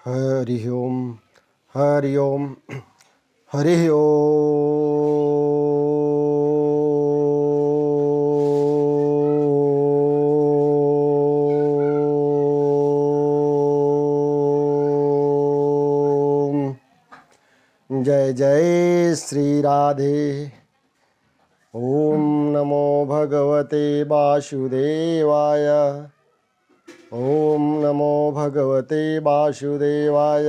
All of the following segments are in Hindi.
हरि ओम हरि ओम हरि ओम। जय जय श्री राधे। ओम नमो भगवते वासुदेवाय। ओम नमो भगवते वासुदेवाय।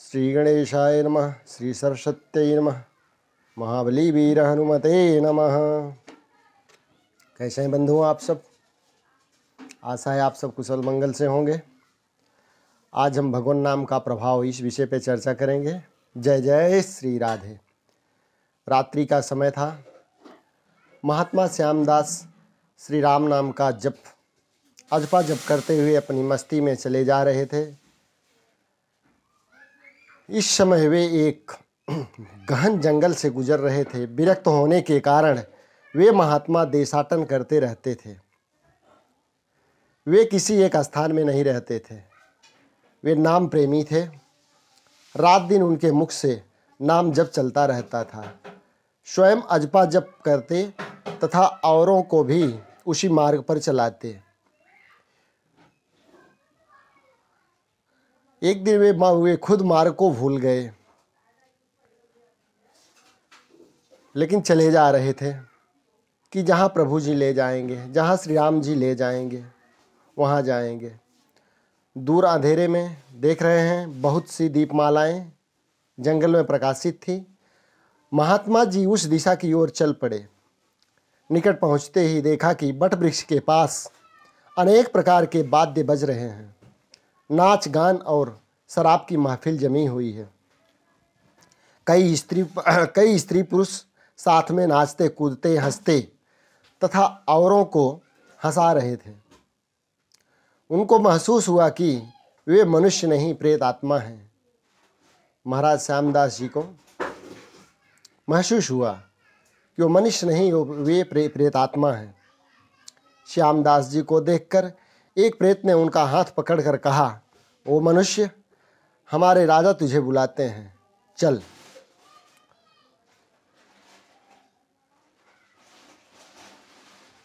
श्री गणेशाय नमः। श्री सरस्वत्यै नमः। महाबली वीर हनुमते नमः। कैसे हैं बंधुओं आप सब? आशा है आप सब कुशल मंगल से होंगे। आज हम भगवान नाम का प्रभाव इस विषय पे चर्चा करेंगे। जय जय श्री राधे। रात्रि का समय था। महात्मा श्यामदास श्री राम नाम का जप अजपा जप करते हुए अपनी मस्ती में चले जा रहे थे। इस समय वे एक गहन जंगल से गुजर रहे थे। विरक्त होने के कारण वे महात्मा देशाटन करते रहते थे। वे किसी एक स्थान में नहीं रहते थे। वे नाम प्रेमी थे। रात दिन उनके मुख से नाम जप चलता रहता था। स्वयं अजपा जप करते तथा औरों को भी उसी मार्ग पर चलाते। एक दिन वे खुद मार्ग को भूल गए, लेकिन चले जा रहे थे कि जहाँ प्रभु जी ले जाएंगे, जहाँ श्री राम जी ले जाएंगे वहाँ जाएंगे। दूर अंधेरे में देख रहे हैं बहुत सी दीपमालाएं जंगल में प्रकाशित थी। महात्मा जी उस दिशा की ओर चल पड़े। निकट पहुँचते ही देखा कि वट वृक्ष के पास अनेक प्रकार के वाद्य बज रहे हैं। नाच गान और शराब की महफिल जमी हुई है। कई स्त्री पुरुष साथ में नाचते कूदते हंसते तथा औरों को हंसा रहे थे। उनको महसूस हुआ कि वे मनुष्य नहीं प्रेत आत्मा हैं। महाराज श्यामदास जी को महसूस हुआ कि वो मनुष्य नहीं, वे प्रेत आत्मा हैं। श्यामदास जी को देखकर एक प्रेत ने उनका हाथ पकड़कर कहा, ओ मनुष्य, हमारे राजा तुझे बुलाते हैं, चल।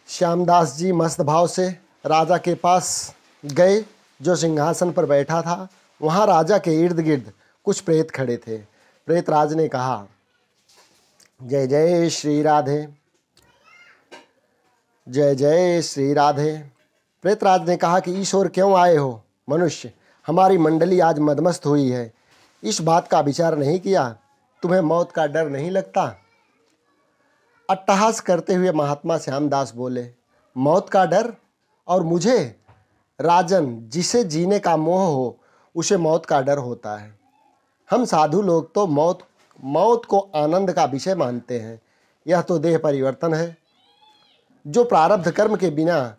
श्यामदास जी मस्त भाव से राजा के पास गए जो सिंहासन पर बैठा था। वहाँ राजा के इर्द गिर्द कुछ प्रेत खड़े थे। प्रेतराज ने कहा, जय जय श्री राधे, जय जय श्री राधे। प्रेतराज ने कहा कि ईश्वर क्यों आए हो मनुष्य? हमारी मंडली आज मदमस्त हुई है। इस बात का विचार नहीं किया? तुम्हें मौत का डर नहीं लगता? अट्टहास करते हुए महात्मा श्यामदास बोले, मौत का डर? और मुझे? राजन, जिसे जीने का मोह हो उसे मौत का डर होता है। हम साधु लोग तो मौत को आनंद का विषय मानते हैं। यह तो देह परिवर्तन है जो प्रारब्ध कर्म के बिना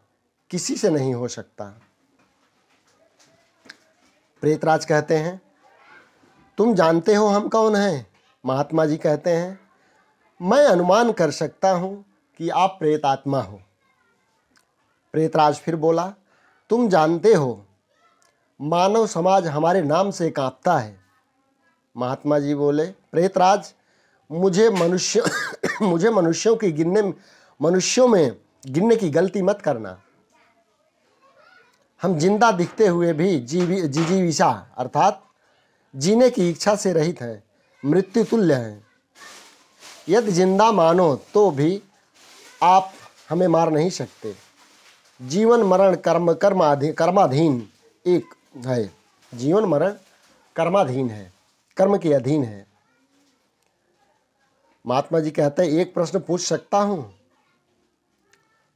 किसी से नहीं हो सकता। प्रेतराज कहते हैं, तुम जानते हो हम कौन हैं? महात्मा जी कहते हैं, मैं अनुमान कर सकता हूं कि आप प्रेत आत्मा हो। प्रेतराज फिर बोला, तुम जानते हो मानव समाज हमारे नाम से कांपता है। महात्मा जी बोले, प्रेतराज, मुझे मनुष्यों में गिनने की गलती मत करना। हम जिंदा दिखते हुए भी जिजीविषा अर्थात जीने की इच्छा से रहित हैं, मृत्यु तुल्य हैं। यदि जिंदा मानो तो भी आप हमें मार नहीं सकते। जीवन मरण कर्माधीन एक है। जीवन मरण कर्माधीन है, कर्म के अधीन है। महात्मा जी कहते हैं, एक प्रश्न पूछ सकता हूं?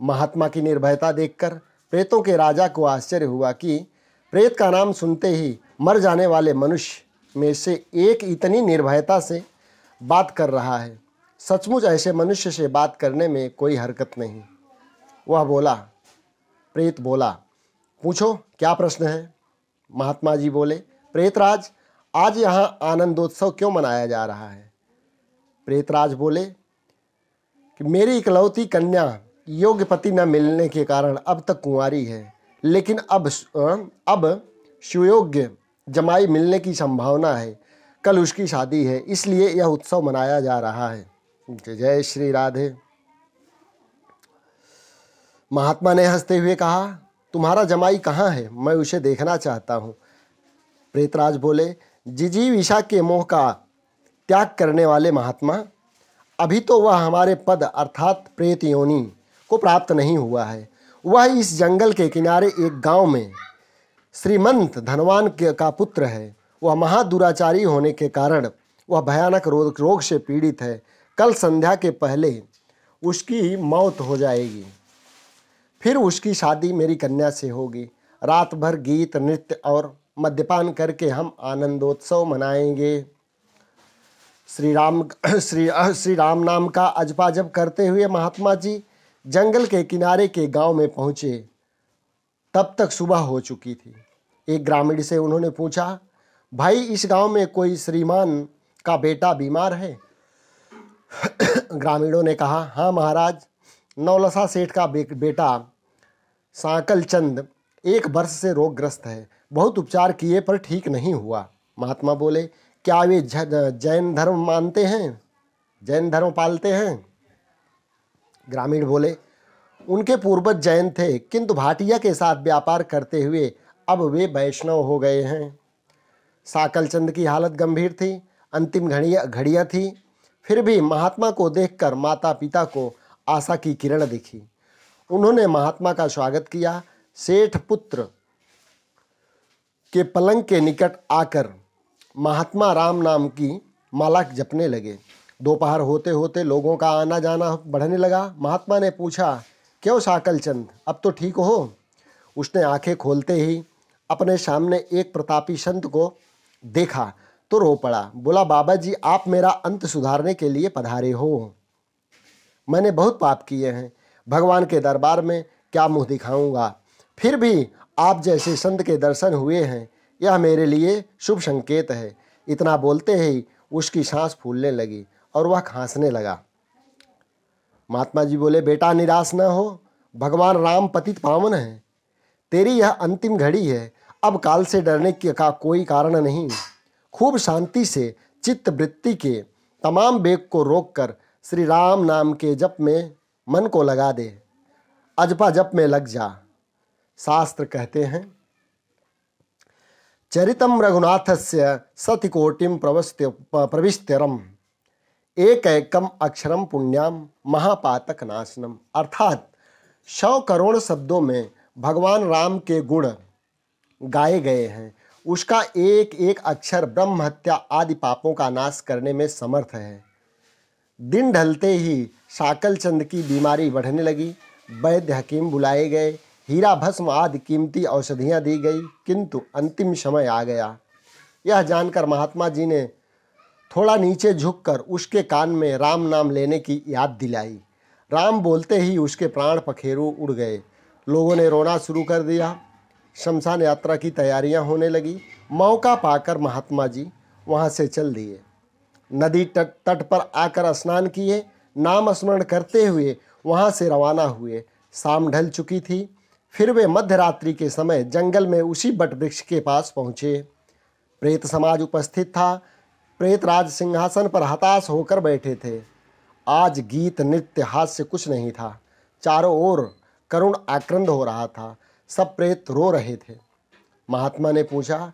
महात्मा की निर्भयता देखकर प्रेतों के राजा को आश्चर्य हुआ कि प्रेत का नाम सुनते ही मर जाने वाले मनुष्य में से एक इतनी निर्भयता से बात कर रहा है। सचमुच ऐसे मनुष्य से बात करने में कोई हरकत नहीं। वह बोला, प्रेत बोला, पूछो क्या प्रश्न है? महात्मा जी बोले, प्रेतराज, आज यहाँ आनंदोत्सव क्यों मनाया जा रहा है? प्रेतराज बोले कि मेरी इकलौती कन्या योग्य पति न मिलने के कारण अब तक कुंवारी है, लेकिन अब सुयोग्य जमाई मिलने की संभावना है। कल उसकी शादी है, इसलिए यह उत्सव मनाया जा रहा है। जय श्री राधे। महात्मा ने हंसते हुए कहा, तुम्हारा जमाई कहाँ है? मैं उसे देखना चाहता हूँ। प्रेतराज बोले, जिजीविषा के मोह का त्याग करने वाले महात्मा, अभी तो वह हमारे पद अर्थात प्रेत योनि को प्राप्त नहीं हुआ है। वह इस जंगल के किनारे एक गांव में श्रीमंत धनवान का पुत्र है। वह महादुराचारी होने के कारण वह भयानक रोग से पीड़ित है। कल संध्या के पहले उसकी मौत हो जाएगी, फिर उसकी शादी मेरी कन्या से होगी। रात भर गीत नृत्य और मद्यपान करके हम आनंदोत्सव मनाएंगे। श्री राम नाम का अजपा जप करते हुए महात्मा जी जंगल के किनारे के गांव में पहुंचे। तब तक सुबह हो चुकी थी। एक ग्रामीण से उन्होंने पूछा, भाई इस गांव में कोई श्रीमान का बेटा बीमार है? ग्रामीणों ने कहा, हाँ महाराज, नौलसा सेठ का बेटा साकल चंद 1 वर्ष से रोगग्रस्त है। बहुत उपचार किए पर ठीक नहीं हुआ। महात्मा बोले, क्या वे जैन धर्म मानते हैं, जैन धर्म पालते हैं? ग्रामीण बोले, उनके पूर्वज जैन थे, किंतु भाटिया के साथ व्यापार करते हुए अब वे वैष्णव हो गए हैं। साकल चंद की हालत गंभीर थी, अंतिम घड़ियाँ थी। फिर भी महात्मा को देखकर माता पिता को आशा की किरण दिखी। उन्होंने महात्मा का स्वागत किया। सेठ पुत्र के पलंग के निकट आकर महात्मा राम नाम की माला जपने लगे। दोपहर होते होते लोगों का आना जाना बढ़ने लगा। महात्मा ने पूछा, क्यों साकल चंद, अब तो ठीक हो? उसने आंखें खोलते ही अपने सामने एक प्रतापी संत को देखा तो रो पड़ा। बोला, बाबा जी, आप मेरा अंत सुधारने के लिए पधारे हो। मैंने बहुत पाप किए हैं, भगवान के दरबार में क्या मुंह दिखाऊंगा। फिर भी आप जैसे संत के दर्शन हुए हैं, यह मेरे लिए शुभ संकेत है। इतना बोलते ही उसकी सांस फूलने लगी और वह खांसने लगा। महात्मा जी बोले, बेटा निराश न हो, भगवान राम पतित पावन है। तेरी यह अंतिम घड़ी है, अब काल से डरने का कोई कारण नहीं। खूब शांति से चित्त वृत्ति के तमाम वेग को रोककर श्री राम नाम के जप में मन को लगा दे। अजपा जप में लग जा। शास्त्र कहते हैं, चरितम रघुनाथस्य सतिकोटिम प्रविष्ट्यरम एकैकम अक्षरम पुण्याम महापातक नाशनम। अर्थात 100 करोड़ शब्दों में भगवान राम के गुण गाए गए हैं। उसका एक एक अक्षर ब्रह्म हत्या आदि पापों का नाश करने में समर्थ है। दिन ढलते ही साकल चंद की बीमारी बढ़ने लगी। वैद्य हकीम बुलाए गए, हीरा भस्म आदि कीमती औषधियाँ दी गई, किंतु अंतिम समय आ गया। यह जानकर महात्मा जी ने थोड़ा नीचे झुककर उसके कान में राम नाम लेने की याद दिलाई। राम बोलते ही उसके प्राण पखेरु उड़ गए। लोगों ने रोना शुरू कर दिया। शमशान यात्रा की तैयारियां होने लगी। मौका पाकर महात्मा जी वहां से चल दिए। नदी तट पर आकर स्नान किए, नाम स्मरण करते हुए वहां से रवाना हुए। शाम ढल चुकी थी। फिर वे मध्यरात्रि के समय जंगल में उसी बट वृक्ष के पास पहुँचे। प्रेत समाज उपस्थित था। प्रेतराज सिंहासन पर हताश होकर बैठे थे। आज गीत नृत्य हास्य कुछ नहीं था। चारों ओर करुण आक्रंद हो रहा था। सब प्रेत रो रहे थे। महात्मा ने पूछा,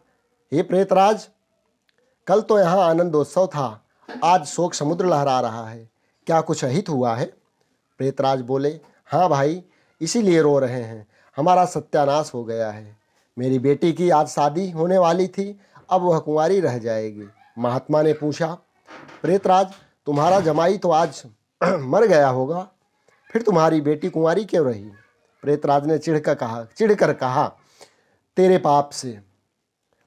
हे प्रेतराज, कल तो यहाँ आनंदोत्सव था, आज शोक समुद्र लहरा रहा है, क्या कुछ अहित हुआ है? प्रेतराज बोले, हाँ भाई, इसीलिए रो रहे हैं। हमारा सत्यानाश हो गया है। मेरी बेटी की आज शादी होने वाली थी, अब वह कुंवारी रह जाएगी। महात्मा ने पूछा, प्रेतराज, तुम्हारा जमाई तो आज मर गया होगा, फिर तुम्हारी बेटी कुंवारी क्यों रही? प्रेतराज ने चिढ़कर कहा, तेरे पाप से।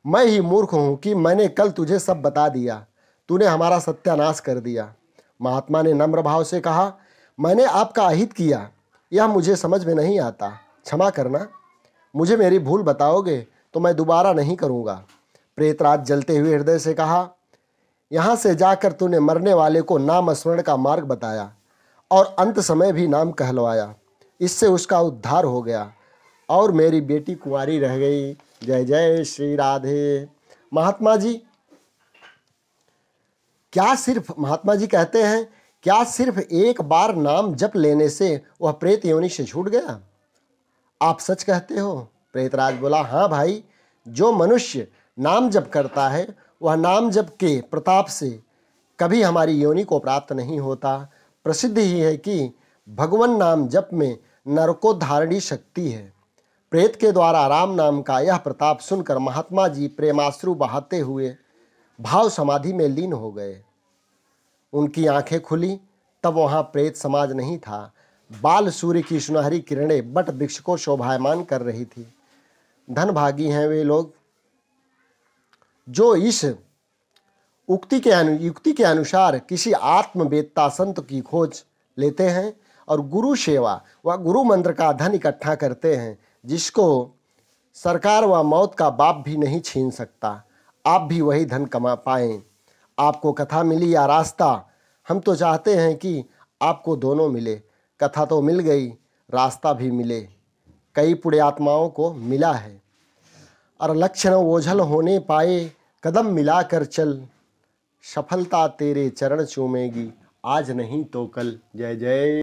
मैं ही मूर्ख हूँ कि मैंने कल तुझे सब बता दिया। तूने हमारा सत्यानाश कर दिया। महात्मा ने नम्र भाव से कहा, मैंने आपका अहित किया, यह मुझे समझ में नहीं आता, क्षमा करना। मुझे मेरी भूल बताओगे तो मैं दोबारा नहीं करूँगा। प्रेतराज जलते हुए हृदय से कहा, यहाँ से जाकर तूने मरने वाले को नाम स्मरण का मार्ग बताया और अंत समय भी नाम कहलवाया। इससे उसका उद्धार हो गया और मेरी बेटी कुंवारी रह गई। जय जय श्री राधे। महात्मा जी कहते हैं, क्या सिर्फ एक बार नाम जप लेने से वह प्रेत योनि से छूट गया? आप सच कहते हो? प्रेतराज बोला, हाँ भाई, जो मनुष्य नाम जप करता है वह नाम जप के प्रताप से कभी हमारी योनि को प्राप्त नहीं होता। प्रसिद्ध ही है कि भगवान नाम जप में नरकोद्धारणी शक्ति है। प्रेत के द्वारा राम नाम का यह प्रताप सुनकर महात्मा जी प्रेमाश्रु बहाते हुए भाव समाधि में लीन हो गए। उनकी आंखें खुली, तब वहां प्रेत समाज नहीं था। बाल सूर्य की सुनहरी किरणें बट वृक्ष को शोभायमान कर रही थी। धनभागी हैं वे लोग जो इस युक्ति के अनुसार किसी आत्मवेत्ता संत की खोज लेते हैं और गुरु सेवा व गुरु मंत्र का धन इकट्ठा करते हैं, जिसको सरकार व मौत का बाप भी नहीं छीन सकता। आप भी वही धन कमा पाएं। आपको कथा मिली या रास्ता? हम तो चाहते हैं कि आपको दोनों मिले। कथा तो मिल गई, रास्ता भी मिले। कई पुण्यात्माओं को मिला है। और लक्षण ओझल होने पाए, कदम मिलाकर चल, सफलता तेरे चरण चूमेगी, आज नहीं तो कल। जय जय।